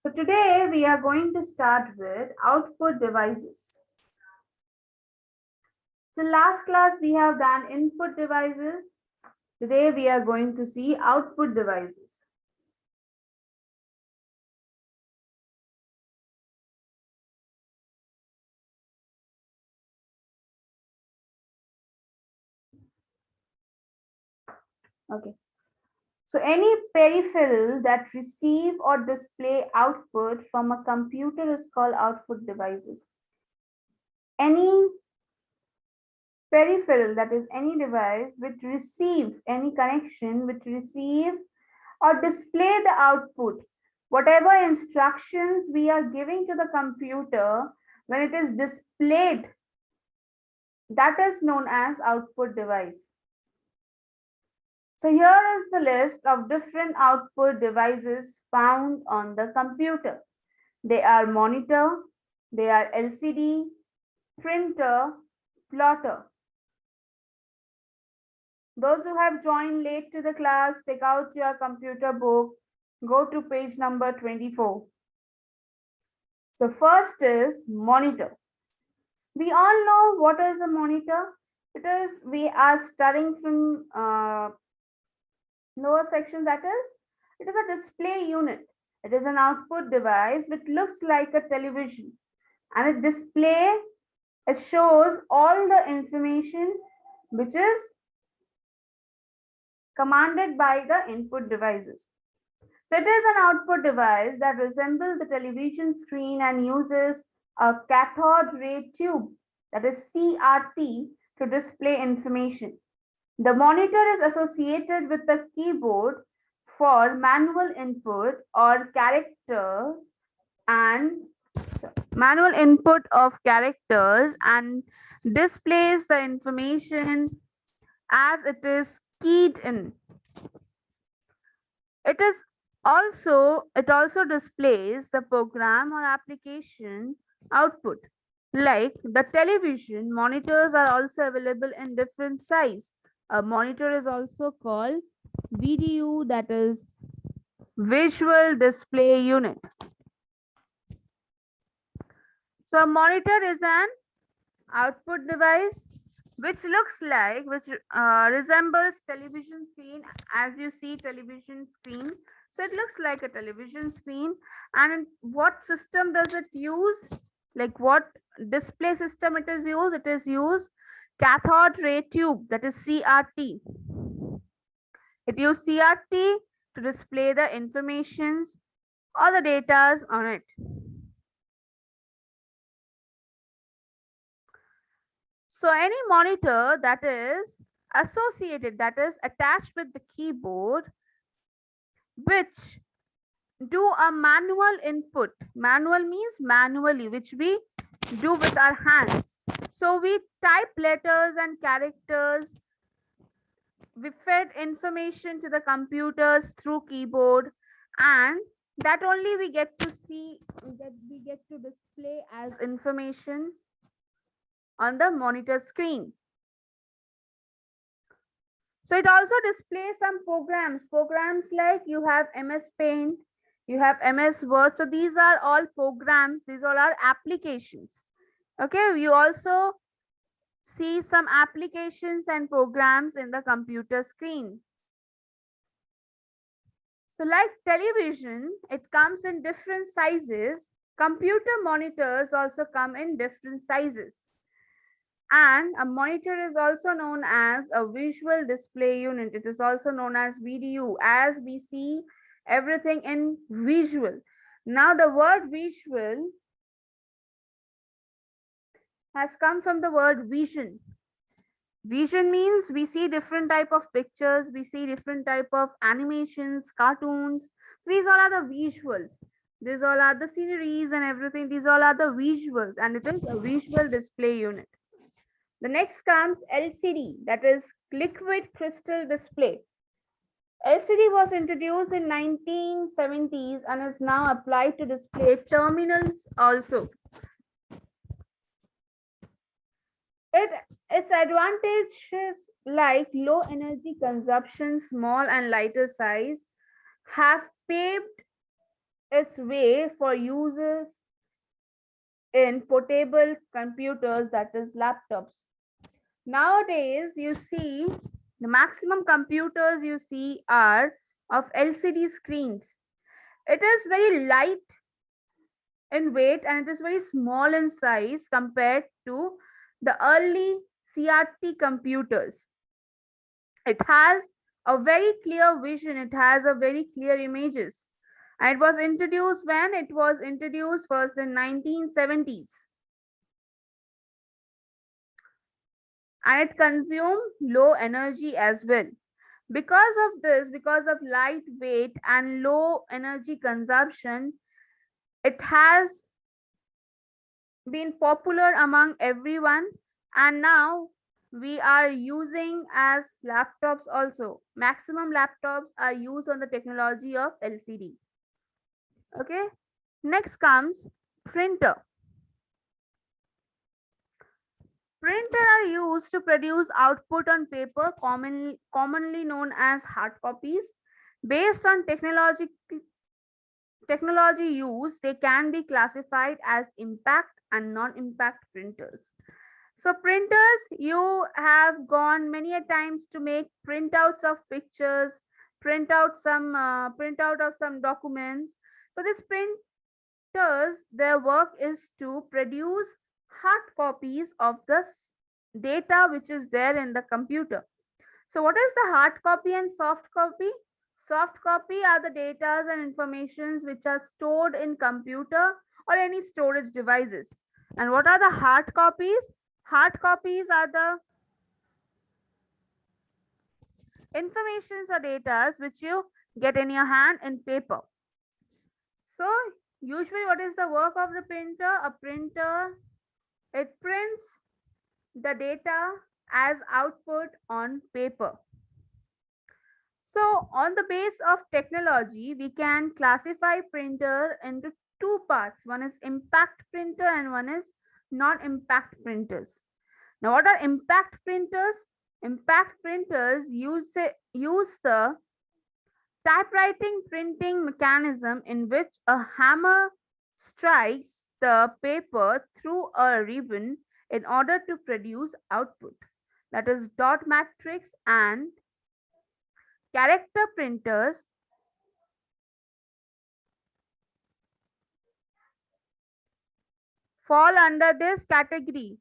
So today we are going to start with output devices. So last class we have done input devices. Today we are going to see output devices. Okay. So any peripheral that receive or display output from a computer is called output devices. Any peripheral, that is any device which receive any connection, which receive or display the output, whatever instructions we are giving to the computer, when it is displayed, that is known as output device. So here is the list of different output devices found on the computer. They are monitor, they are LCD, printer, plotter. Those who have joined late to the class, take out your computer book, go to page number 24. So first is monitor. We all know what is a monitor. It is, we are studying from lower section, that is, it is a display unit. It is an output device which looks like a television, and it shows all the information which is commanded by the input devices. So it is an output device that resembles the television screen and uses a cathode ray tube, that is CRT, to display information. The monitor is associated with the keyboard for manual input or characters and manual input of characters and displays the information as it is keyed in. It also displays the program or application output. Like the television, monitors are also available in different size. A monitor is also called VDU, that is visual display unit. So a monitor is an output device which resembles television screen. As you see television screen, so it looks like a television screen. And what system does it use, like what display system it is used? It is used cathode ray tube, that is CRT. It uses CRT to display the informations or the data on it. So any monitor that is associated, that is attached with the keyboard, which do a manual input. Manual means manually, which we do with our hands. So we type letters and characters. We fed information to the computers through keyboard, and that only we get to see, that we get to display as information on the monitor screen. So it also displays some programs like you have MS Paint, you have MS Word. So these are all programs, these all are applications. Okay, you also see some applications and programs in the computer screen. So like television, it comes in different sizes. Computer monitors also come in different sizes. And a monitor is also known as a visual display unit. It is also known as VDU, as we see everything in visual. Now the word visual has come from the word vision. Vision means we see different type of pictures, we see different type of animations, cartoons. These all are the visuals. These all are the sceneries and everything. These all are the visuals, and it is a visual display unit. The next comes LCD, that is liquid crystal display. LCD was introduced in 1970s and is now applied to display terminals also. Its advantages like low energy consumption, small and lighter size, have paved its way for uses in portable computers, that is laptops. Nowadays, you see the maximum computers you see are of LCD screens. It is very light in weight and it is very small in size compared to the early CRT computers. It has a very clear vision, it has a very clear images. And it was introduced when it was introduced first in 1970s. And it consumed low energy as well. Because of this, because of lightweight and low energy consumption, it has been popular among everyone, and now we are using as laptops also. Maximum laptops are used on the technology of LCD. Okay, next comes printer. Printer are used to produce output on paper, commonly known as hard copies. Based on technology used, they can be classified as impact and non-impact printers. So printers, you have gone many a times to make printouts of pictures, printout of some documents. So these printers, their work is to produce hard copies of the data which is there in the computer. So what is the hard copy and soft copy? Soft copy are the data and informations which are stored in computer or any storage devices. And what are the hard copies? Hard copies are the informations or data which you get in your hand in paper. So usually what is the work of the printer? A printer, it prints the data as output on paper. So on the base of technology, we can classify printer into two parts. One is impact printer and one is non-impact printers. Now, what are impact printers? Impact printers use the typewriting printing mechanism in which a hammer strikes the paper through a ribbon in order to produce output. That is dot matrix and character printers fall under this category.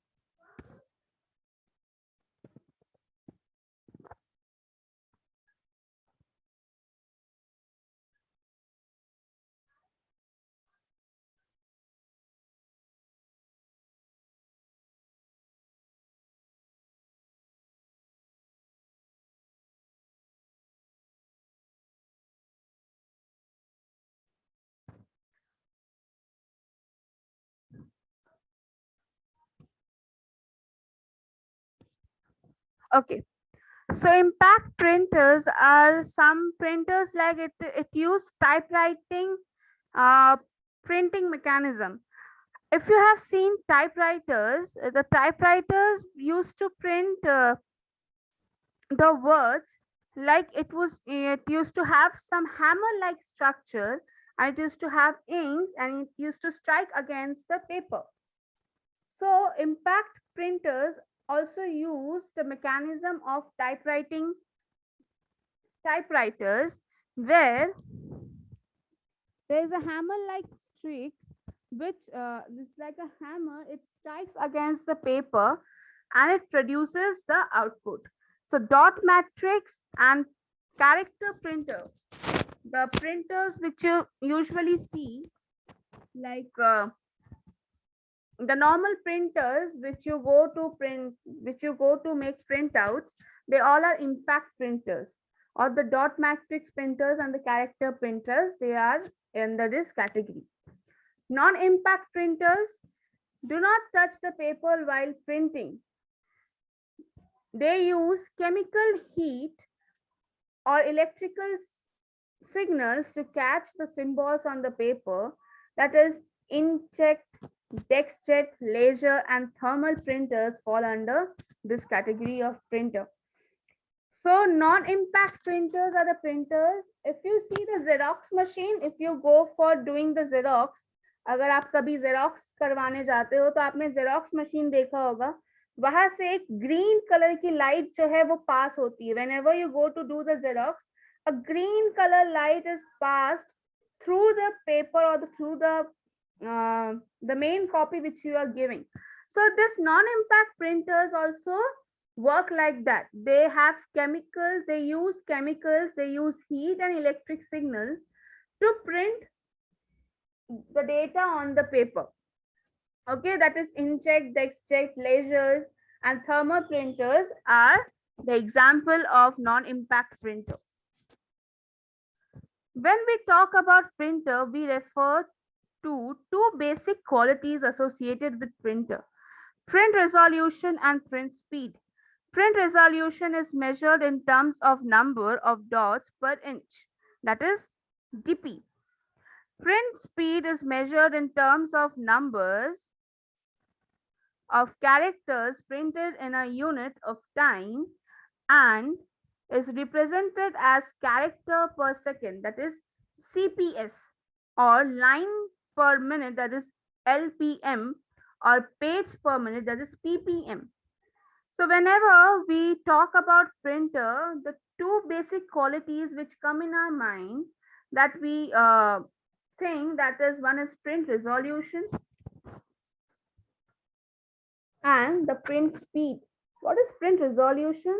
Okay. So impact printers are some printers like it use typewriting uh, printing mechanism. If you have seen typewriters, the typewriters used to print the words like it used to have some hammer like structure, and it used to have inks and it used to strike against the paper. So impact printers also use the mechanism of typewriters where there is a hammer like streak which is like a hammer, it strikes against the paper and it produces the output. So dot matrix and character printer, the printers which you usually see like the normal printers which you go to make printouts, they all are impact printers, or the dot matrix printers and the character printers, they are in this category. Non-impact printers do not touch the paper while printing. They use chemical heat or electrical signals to catch the symbols on the paper, that is inkjet, dexjet, laser and thermal printers fall under this category of printer. So non-impact printers are the printers. If you see the xerox machine, if you go for doing the xerox, अगर आप कभी xerox करवाने जाते हो तो आपने xerox machine देखा होगा, वहां से एक ग्रीन कलर की लाइट जो है वो पास होती है. whenever you go to do the xerox, a green color light is passed through the paper or through the main copy which you are giving. So this non-impact printers also work like that. They have chemicals, they use chemicals, they use heat and electric signals to print the data on the paper. Okay, that is inkjet, dexjet, lasers, and thermal printers are the example of non-impact printer. When we talk about printer, we refer to two basic qualities associated with printer: print resolution and print speed. Print resolution is measured in terms of number of dots per inch, that is DP. Print speed is measured in terms of numbers of characters printed in a unit of time and is represented as character per second, that is CPS, or line per minute, that is LPM, or page per minute, that is PPM. So whenever we talk about printer, the two basic qualities which come in our mind that we think, that is, one is print resolution and the print speed. What is print resolution?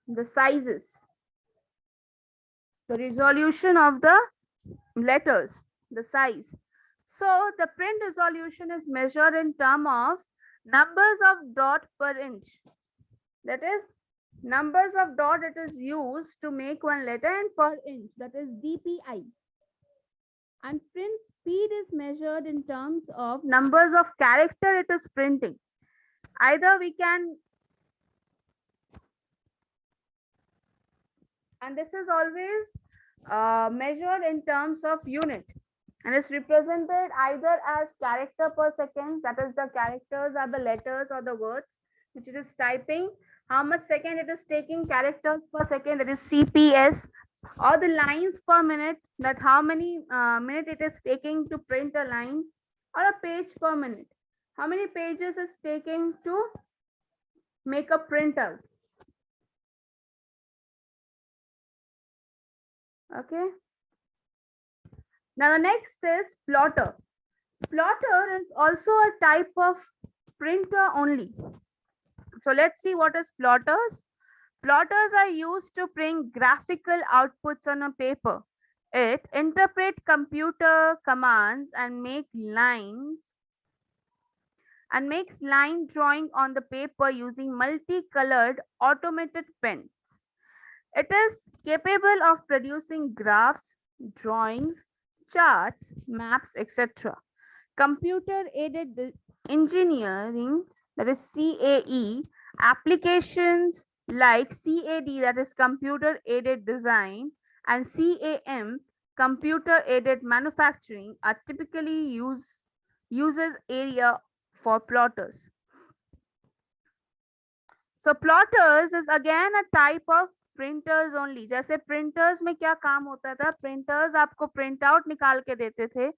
The sizes, the resolution of the letters, the size. So the print resolution is measured in terms of numbers of dot per inch. That is, numbers of dot it is used to make one letter, and per inch, that is DPI. And print speed is measured in terms of numbers of character it is printing. Either we can, and this is always measured in terms of unit, and it's represented either as character per second, that is, the characters are the letters or the words which it is typing, how much second it is taking characters per second, that is CPS, or the lines per minute, that how many minute it is taking to print a line, or a page per minute, how many pages it's taking to make a printout. Okay. Now the next is plotter. Plotter is also a type of printer only. So let's see what is plotters. Plotters are used to print graphical outputs on a paper. It interprets computer commands and makes line drawing on the paper using multicolored automated pens. It is capable of producing graphs, drawings, charts, maps, etc. Computer aided engineering, that is CAE, applications like CAD, that is computer aided design, and CAM, computer aided manufacturing, are typically uses area for plotters. So plotters is again a type of printers only. जैसे printers में क्या काम होता था? Printers आपको print out निकाल के देते थे.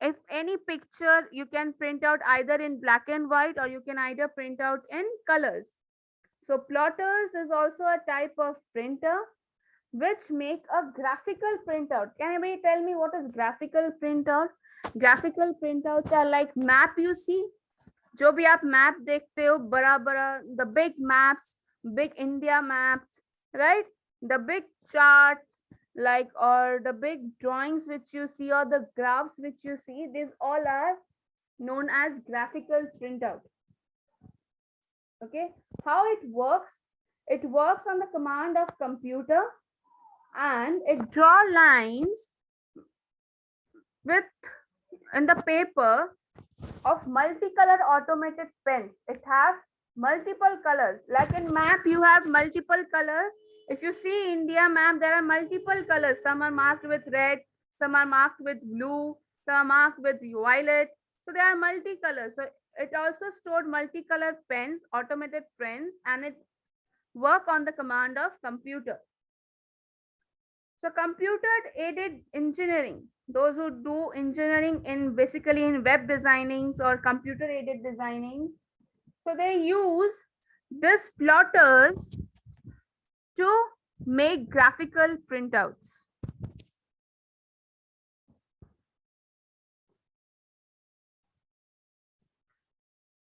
If any picture you can print out either in black and white, or you can either print out in colors. So plotters is also a type of printer which make a graphical printout. Can anybody tell me what is graphical printout? Graphical printouts are like map you see. जो भी आप map देखते हो, बड़ा बड़ा, the big maps, big India maps, right? The big charts, like, or the big drawings which you see, or the graphs which you see, these all are known as graphical printout. Okay, how it works? It works on the command of computer, and it draw lines with in the paper of multicolored automated pens. It has multiple colors. Like in map, you have multiple colors. If you see India map, there are multiple colors. Some are marked with red, some are marked with blue, some are marked with violet. So there are multicolors. So it also stored multicolored pens, automated pens, and it work on the command of computer. So computer aided engineering, those who do engineering in basically in web designings or computer aided designings, so they use this plotters to make graphical printouts.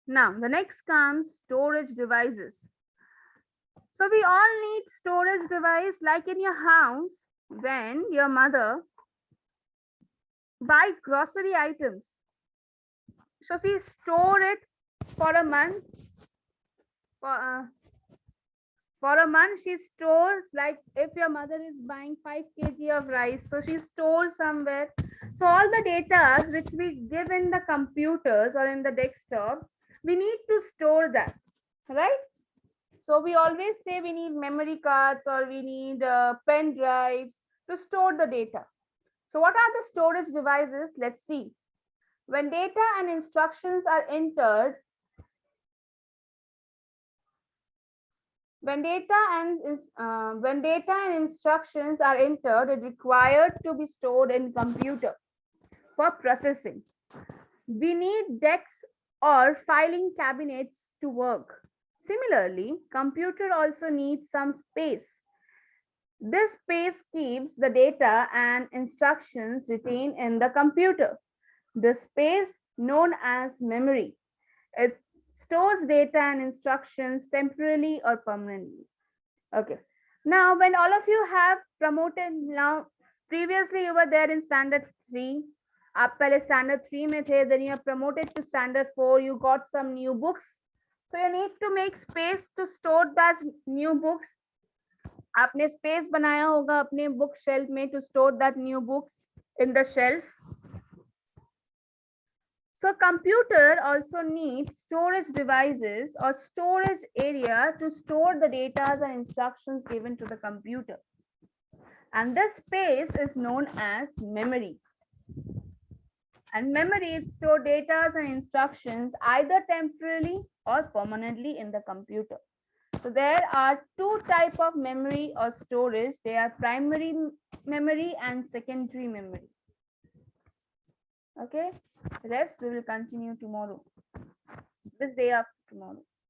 Now the next comes storage devices. So we all need storage device like in your house when your mother buy grocery items. So she store it for a month. For, for a month, she stores, like if your mother is buying 5 kg of rice, so she stores somewhere. So all the data which we give in the computers or in the desktops, we need to store that, right? So we always say we need memory cards or we need pen drives to store the data. So what are the storage devices? Let's see. When data and instructions are entered, when data and instructions are entered, it required to be stored in computer for processing. We need desks or filing cabinets to work. Similarly, computer also needs some space. This space keeps the data and instructions retained in the computer. The space known as memory. It stores data and instructions temporarily or permanently. Okay. Now, when all of you have promoted, now previously you were there in standard 3. आप पहले standard 3 में थे, then you are promoted to standard 4. You got some new books. So you need to make space to store that new books. आपने space बनाया होगा अपने book shelf में to store that new books in the shelf. So computer also needs storage devices or storage area to store the data and instructions given to the computer. And this space is known as memory. And memory stores data and instructions either temporarily or permanently in the computer. So there are two types of memory or storage. They are primary memory and secondary memory. Okay, rest we will continue tomorrow, this day after tomorrow.